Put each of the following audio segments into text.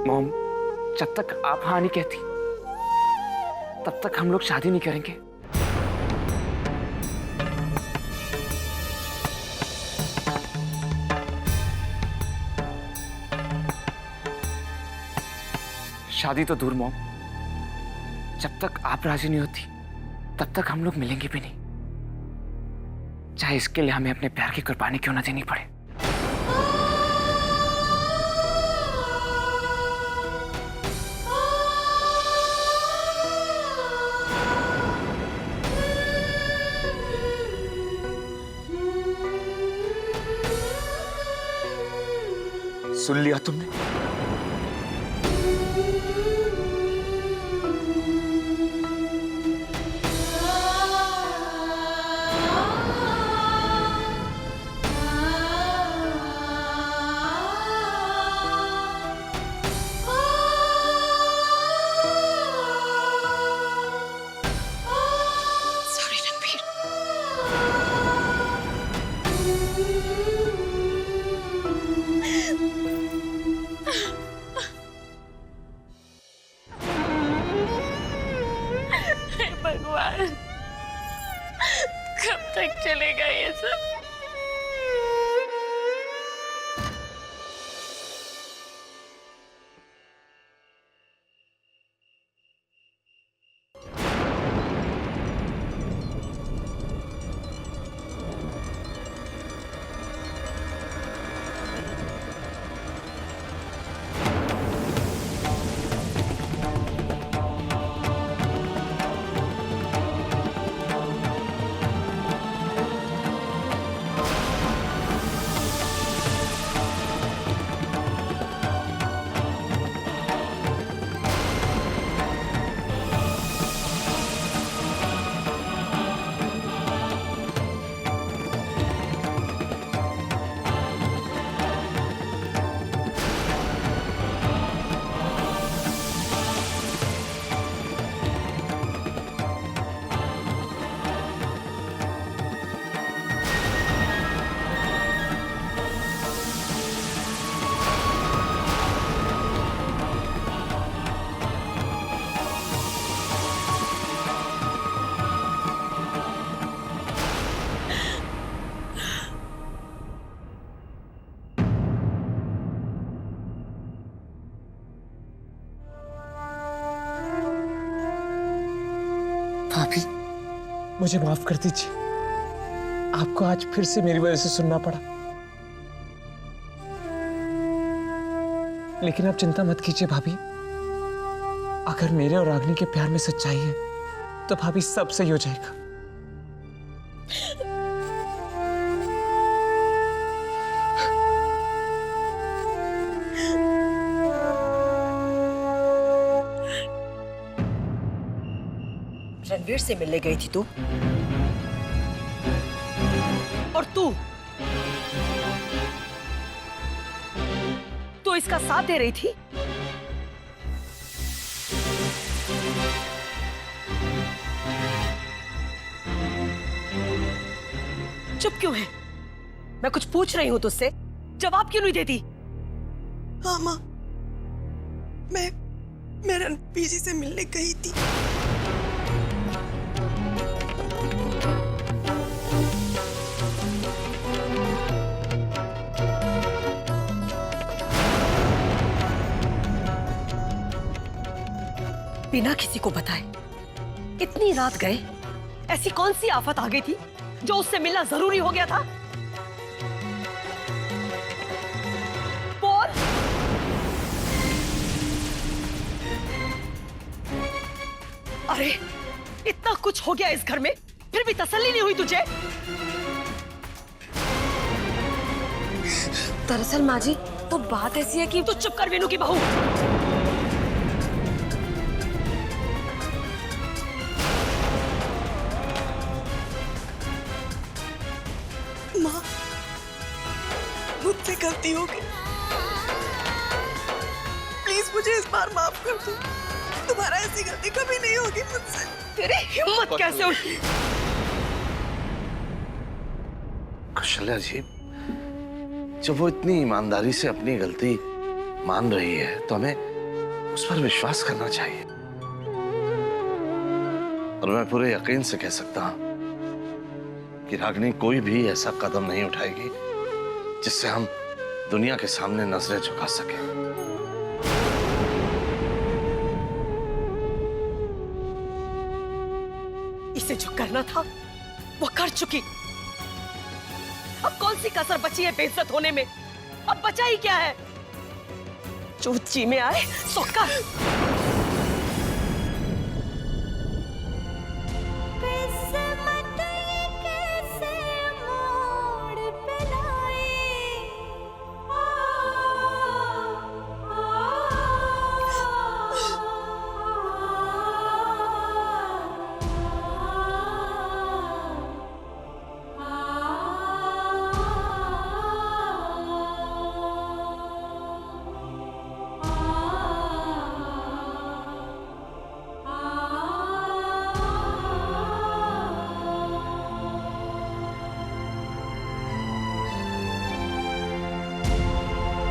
Mom, जब तक आप हाँ नहीं कहती तब तक हम लोग शादी नहीं करेंगे। शादी तो दूर मॉम, जब तक आप राजी नहीं होती तब तक हम लोग मिलेंगे भी नहीं, चाहे इसके लिए हमें अपने प्यार की कुर्बानी क्यों ना देनी पड़े। सुन लिया तुमने? सॉरी रणवीर। हे भगवान, कब तक चलेगा ये सब? भाभी, मुझे माफ कर दीजिए, आपको आज फिर से मेरी वजह से सुनना पड़ा। लेकिन आप चिंता मत कीजिए भाभी, अगर मेरे और रागिनी के प्यार में सच्चाई है तो भाभी सब सही हो जाएगा। रणवीर से मिलने गई थी तू, और तू इसका साथ दे रही थी। चुप क्यों है? मैं कुछ पूछ रही हूं तुझसे, जवाब क्यों नहीं देती? हाँ माँ, मैं रणवीर जी से मिलने गई थी। बिना किसी को बताए इतनी रात गए? ऐसी कौन सी आफत आ गई थी जो उससे मिलना जरूरी हो गया था? बोल। अरे इतना कुछ हो गया इस घर में, फिर भी तसल्ली नहीं हुई तुझे? दरअसल माँ जी, तो बात ऐसी है कि तू चुप कर वीनू की बहू। माँ, मुझसे गलती हो गई, प्लीज मुझे इस बार माफ कर दो। दोबारा ऐसी गलती कभी नहीं होगी मुझसे। तेरी हिम्मत कैसे हुई? कौशल्या जी, जब वो इतनी ईमानदारी से अपनी गलती मान रही है तो हमें उस पर विश्वास करना चाहिए। और मैं पूरे यकीन से कह सकता हूं कि रागिनी कोई भी ऐसा कदम नहीं उठाएगी जिससे हम दुनिया के सामने नजरें झुका सकें। इसे जो करना था वो कर चुकी। अब कौन सी कसर बची है बेइज्जत होने में? अब बचा ही क्या है? जो जी में आए सो कर।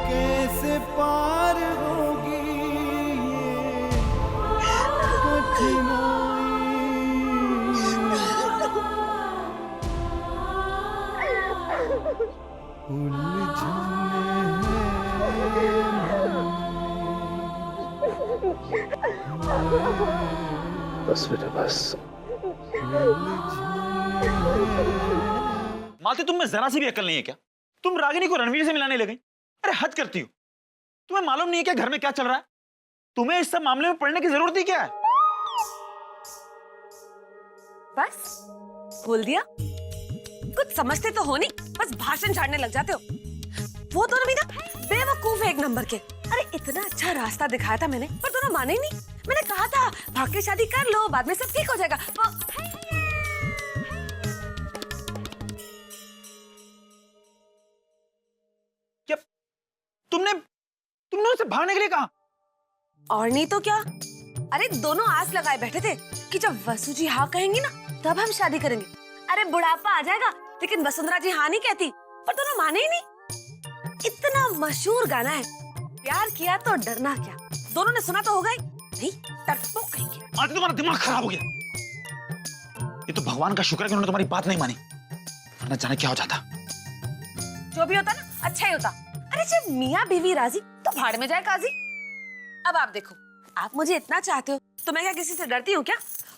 कैसे पार होगी ये बस बेटा बस। मालती, तुम में जरा सी भी अकल नहीं है क्या? तुम रागिनी को रणवीर से मिलाने लग गई। अरे हद करती हो। तुम्हें मालूम नहीं है क्या घर में क्या चल रहा है? तुम्हें इस सब मामले में पढ़ने की जरूरत ही क्या है? बस बोल दिया। कुछ समझते तो हो नहीं, बस भाषण झाड़ने लग जाते हो। वो दोनों भी ना बेवकूफ है एक नंबर के। अरे इतना अच्छा रास्ता दिखाया था मैंने, पर दोनों माने ही नहीं। मैंने कहा था भाग के शादी कर लो, बाद में सब ठीक हो जाएगा। क्या तुमने उसे भागने के लिए कहा? और नहीं तो क्या। अरे दोनों आस लगाए बैठे थे कि जब वसु जी हाँ कहेंगी ना तब हम शादी करेंगे। अरे बुढ़ापा आ जाएगा लेकिन वसुंधरा जी हाँ नहीं कहती, पर दोनों माने ही नहीं। इतना मशहूर गाना है, प्यार किया तो डरना क्या। दोनों ने सुना तो होगा ही नहीं, डरपोक कहेंगे। आज तुम्हारा दिमाग खराब हो गया। ये तो भगवान का शुक्र है कि उन्होंने तुम्हारी बात नहीं मानी, वरना जाने क्या हो जाता। जो भी होता ना अच्छा ही होता। अरे जब मियाँ बीवी राजी तो भाड़ में जाए काजी। अब आप देखो, आप मुझे इतना चाहते हो तो मैं क्या किसी से डरती हूँ क्या?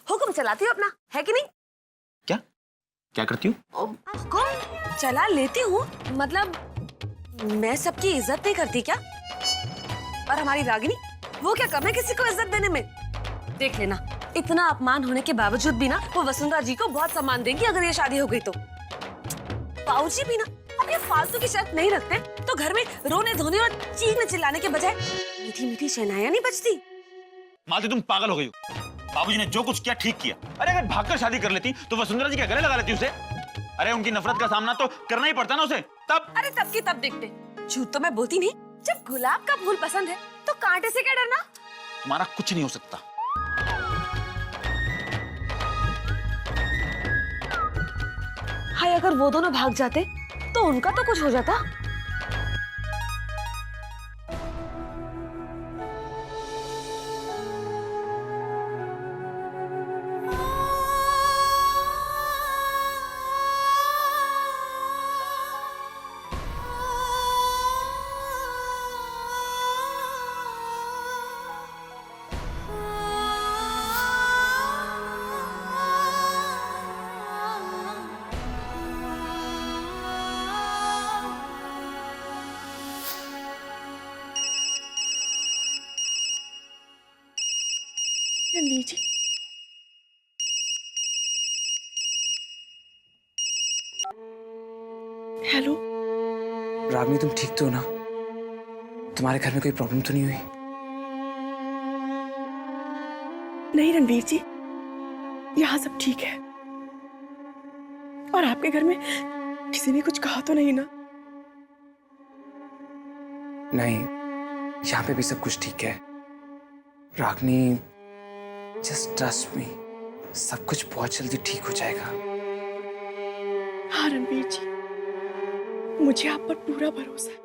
हुक्म चलाती हूँ अपना, है कि नहीं? क्या क्या करती हूँ? कौन चला लेती हूँ, मतलब मैं सबकी इज्जत नहीं करती क्या? और हमारी रागिनी, वो क्या कम है किसी को इज्जत देने में? देख लेना, इतना अपमान होने के बावजूद भी ना वो वसुंधरा जी को बहुत सम्मान देंगी अगर ये शादी हो गई तो। बाबूजी भी ना अब ये फालतू की शर्त नहीं रखते तो घर में रोने धोने और चीखने चिल्लाने के बजाय मीठी मीठी शहनाइयां नहीं बजती। मालती, तुम पागल हो गई हो। बाबूजी ने जो कुछ किया ठीक किया। अरे अगर भागकर शादी कर लेती तो वसुंधरा जी क्या गले लगा लेती उसे? अरे उनकी नफरत का सामना तो करना ही पड़ता ना उसे। तब अरे तब की तब देखते। झूठ तो मैं बोलती नहीं। जब गुलाब का फूल पसंद है तो कांटे से क्या डरना? तुम्हारा कुछ नहीं हो सकता। हाय, अगर वो दोनों भाग जाते तो उनका तो कुछ हो जाता। रणवीर जी, हेलो रागिनी, तुम ठीक तो हो ना? तुम्हारे घर में कोई प्रॉब्लम तो नहीं हुई? नहीं रणवीर जी, यहाँ सब ठीक है। और आपके घर में किसी ने कुछ कहा तो नहीं ना? नहीं, यहाँ पे भी सब कुछ ठीक है। रागिनी, जस्ट ट्रस्ट मी, सब कुछ बहुत जल्दी ठीक हो जाएगा। हाँ रणवीर जी, मुझे आप पर पूरा भरोसा है।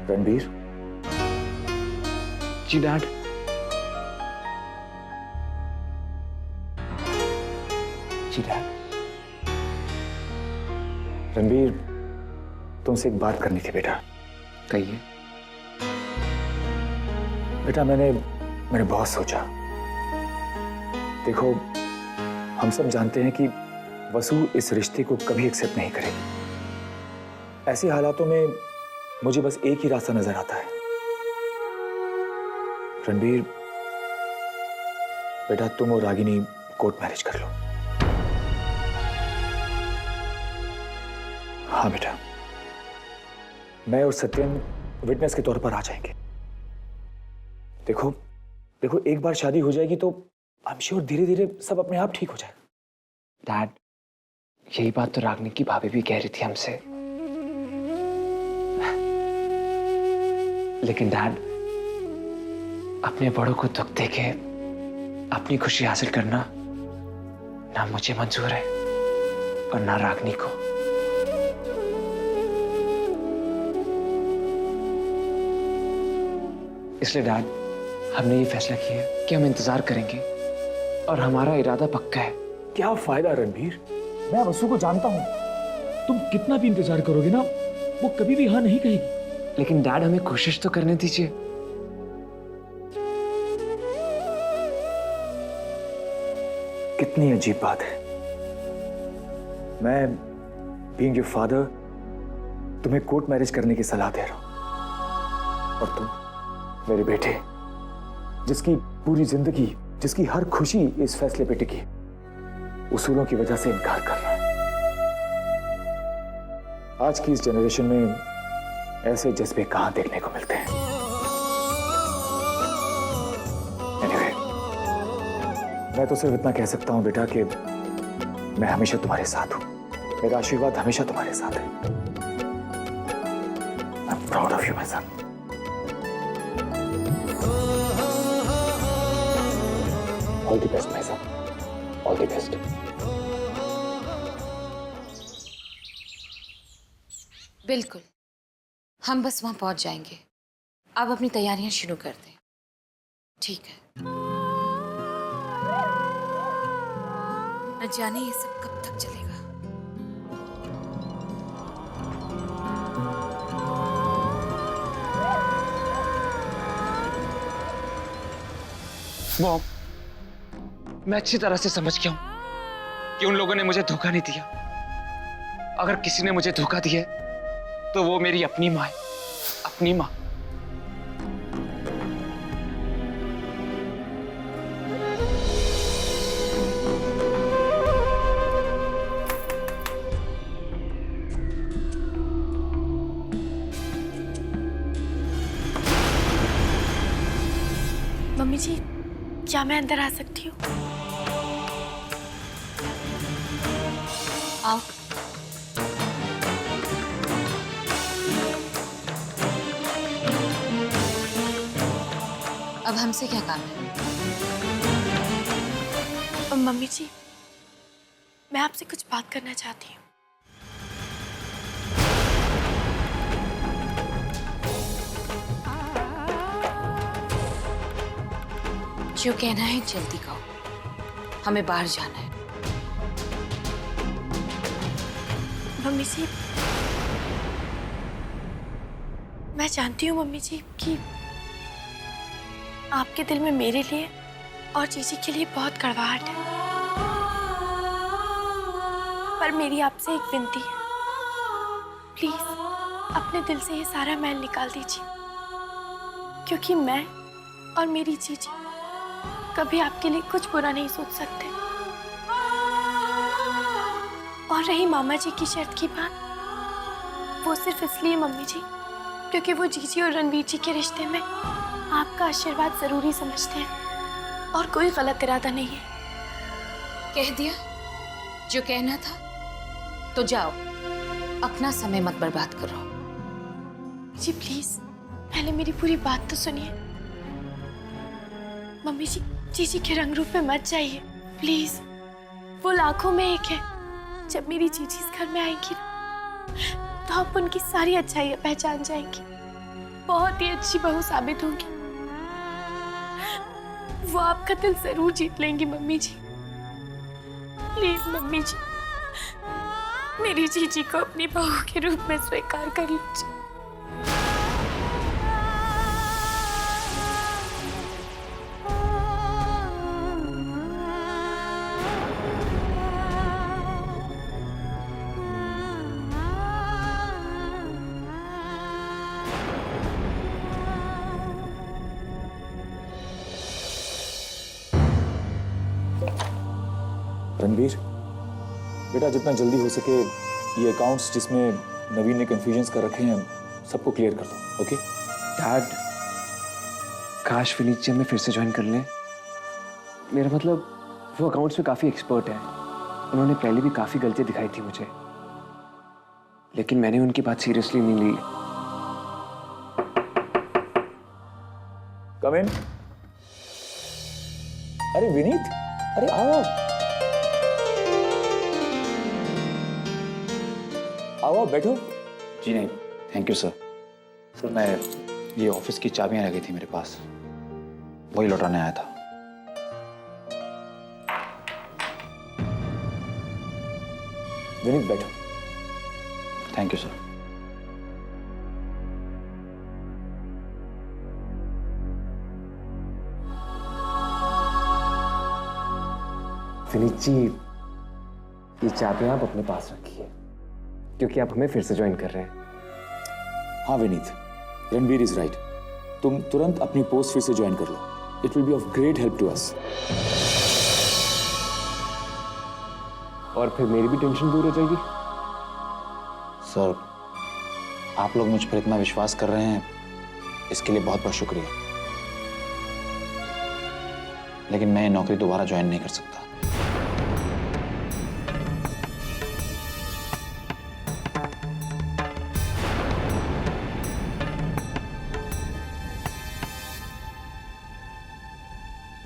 रणबीर। जी डैड। जी डैड। रणबीर, तुमसे एक बात करनी थी बेटा। कहिए। बेटा मैंने बहुत सोचा। देखो, हम सब जानते हैं कि वसु इस रिश्ते को कभी एक्सेप्ट नहीं करेगी। ऐसे हालातों में मुझे बस एक ही रास्ता नजर आता है। रणबीर बेटा, तुम और रागिनी कोर्ट मैरिज कर लो। हाँ बेटा, मैं और सत्यन विटनेस के तौर पर आ जाएंगे। देखो देखो, एक बार शादी हो जाएगी तो आई एम श्योर धीरे धीरे सब अपने आप ठीक हो जाएगा। डैड, यही बात तो रागनी की भाभी भी कह रही थी हमसे। लेकिन डैड, अपने बड़ों को दुख देके अपनी खुशी हासिल करना ना मुझे मंजूर है और ना रागनी को। इसलिए डैड, हमने ये फैसला किया कि हम इंतजार करेंगे और हमारा इरादा पक्का है। क्या फायदा रणबीर, मैं वसु को जानता हूं। तुम कितना भी इंतजार करोगे ना, वो कभी भी हाँ नहीं कहेगी। लेकिन डैड, हमें कोशिश तो करने दीजिए। कितनी अजीब बात है। मैं बीइंग योर फादर तुम्हें कोर्ट मैरिज करने की सलाह दे रहा हूं, और तुम मेरे बेटे, जिसकी पूरी जिंदगी, जिसकी हर खुशी इस फैसले पे टिकी, उसूलों की वजह से इनकार कर रहा है। आज की इस जनरेशन में ऐसे जज्बे कहां देखने को मिलते हैं। Anyway, मैं तो सिर्फ इतना कह सकता हूं बेटा कि मैं हमेशा तुम्हारे साथ हूं। मेरा आशीर्वाद हमेशा तुम्हारे साथ है। I'm proud of you, my son. All the best, my son. All the best. बिल्कुल, हम बस वहां पहुंच जाएंगे। आप अपनी तैयारियां शुरू कर दें। ठीक है। न जाने ये सब कब तक चलेगा। मॉम, मैं अच्छी तरह से समझ गया हूं कि उन लोगों ने मुझे धोखा नहीं दिया। अगर किसी ने मुझे धोखा दिया तो वो मेरी अपनी माँ है, अपनी माँ। मम्मी जी, क्या मैं अंदर आ सकती हूँ? आओ। अब हमसे क्या काम है? मम्मी जी, मैं आपसे कुछ बात करना चाहती हूँ। जो कहना है जल्दी कहो, हमें बाहर जाना है। मम्मी जी, मैं जानती हूँ मम्मी जी कि आपके दिल में मेरे लिए और जीजी के लिए बहुत कड़वाहट है, पर मेरी आपसे एक विनती है, प्लीज अपने दिल से ये सारा मैल निकाल दीजिए, क्योंकि मैं और मेरी जीजी कभी आपके लिए कुछ बुरा नहीं सोच सकते। और रही मामा जी की शर्त की बात, वो सिर्फ इसलिए मम्मी जी क्योंकि वो जीजी और रणवीर जी के रिश्ते में आपका आशीर्वाद जरूरी समझते हैं और कोई गलत इरादा नहीं है। कह दिया जो कहना था, तो जाओ, अपना समय मत बर्बाद करो। जी प्लीज पहले मेरी पूरी बात तो सुनिए। मम्मी जी, जीजी के रंग रूप में मत जाइए प्लीज, वो लाखों में एक है। जब मेरी जीजी इस घर में आएगी ना, तो आप उनकी सारी अच्छाइयाँ पहचान जाएंगी। बहुत ही अच्छी बहू साबित होंगी। वो आपका दिल जरूर जीत लेंगी मम्मी जी। प्लीज मम्मी जी, मेरी जीजी को अपनी बहू के रूप में स्वीकार कर लीजिए। रणवीर, बेटा जितना जल्दी हो सके ये अकाउंट्स जिसमें नवीन ने कंफ्यूजन्स कर रखे हैं सबको क्लियर कर दो, ओके? डैड, काश विनीत जी हमें फिर से ज्वाइन कर लें। मेरा मतलब, वो अकाउंट्स में काफ़ी एक्सपर्ट है। उन्होंने पहले भी काफ़ी गलतियां दिखाई थी मुझे, लेकिन मैंने उनकी बात सीरियसली नहीं ली। कम इन। अरे विनीत, अरे आओ आओ, बैठो। जी नहीं, थैंक यू सर। सर मैं ये ऑफिस की चाबियां रह गई थी मेरे पास, वही लौटाने आया था। विनीत बैठो। Thank you sir. Vineet ji, ये चाबियां आप अपने पास रखिए, क्योंकि आप हमें फिर से ज्वाइन कर रहे हैं। हाँ विनीत, रणवीर इज राइट। तुम तुरंत अपनी पोस्ट फिर से ज्वाइन कर लो। It will be of great help to us. और फिर मेरी भी टेंशन दूर हो जाएगी। सर, आप लोग मुझ पर इतना विश्वास कर रहे हैं, इसके लिए बहुत बहुत शुक्रिया। लेकिन मैं ये नौकरी दोबारा ज्वाइन नहीं कर सकता।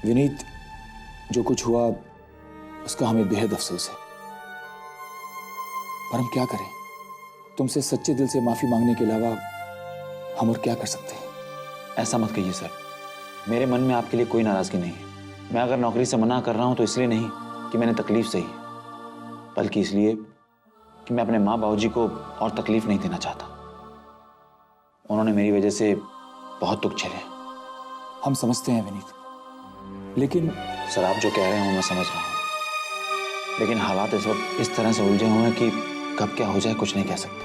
विनीत, जो कुछ हुआ उसका हमें बेहद अफसोस है, पर हम क्या करें? तुमसे सच्चे दिल से माफी मांगने के अलावा हम और क्या कर सकते हैं? ऐसा मत कहिए सर, मेरे मन में आपके लिए कोई नाराजगी नहीं है। मैं अगर नौकरी से मना कर रहा हूं तो इसलिए नहीं कि मैंने तकलीफ सही, बल्कि इसलिए कि मैं अपने माँ बाबूजी को और तकलीफ नहीं देना चाहता। उन्होंने मेरी वजह से बहुत दुख झेले। हम समझते हैं विनीत, लेकिन सर आप जो कह रहे हैं वो मैं समझ रहा हूँ, लेकिन हालात इस वक्त इस तरह से उलझे हुए हैं कि कब क्या हो जाए कुछ नहीं कह सकते।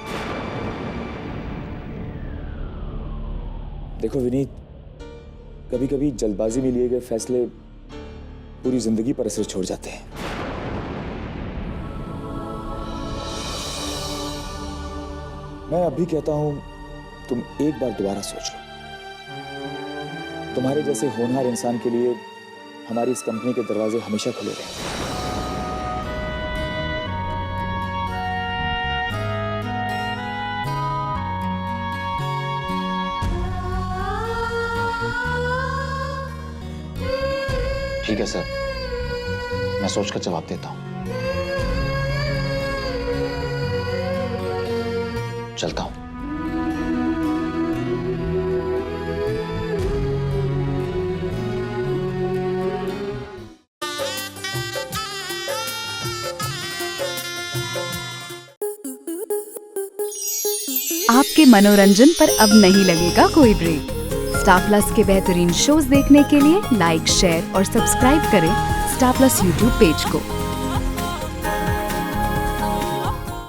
देखो विनीत, कभी कभी जल्दबाजी में लिए गए फैसले पूरी जिंदगी पर असर छोड़ जाते हैं। मैं अब भी कहता हूं, तुम एक बार दोबारा सोच लो। तुम्हारे जैसे होनहार इंसान के लिए हमारी इस कंपनी के दरवाजे हमेशा खुले रहेंगे। ठीक है सर, मैं सोचकर जवाब देता हूँ। चलता हूँ। आपके मनोरंजन पर अब नहीं लगेगा कोई ब्रेक। स्टार प्लस के बेहतरीन शोज देखने के लिए लाइक, शेयर और सब्सक्राइब करें स्टार प्लस यूट्यूब पेज को।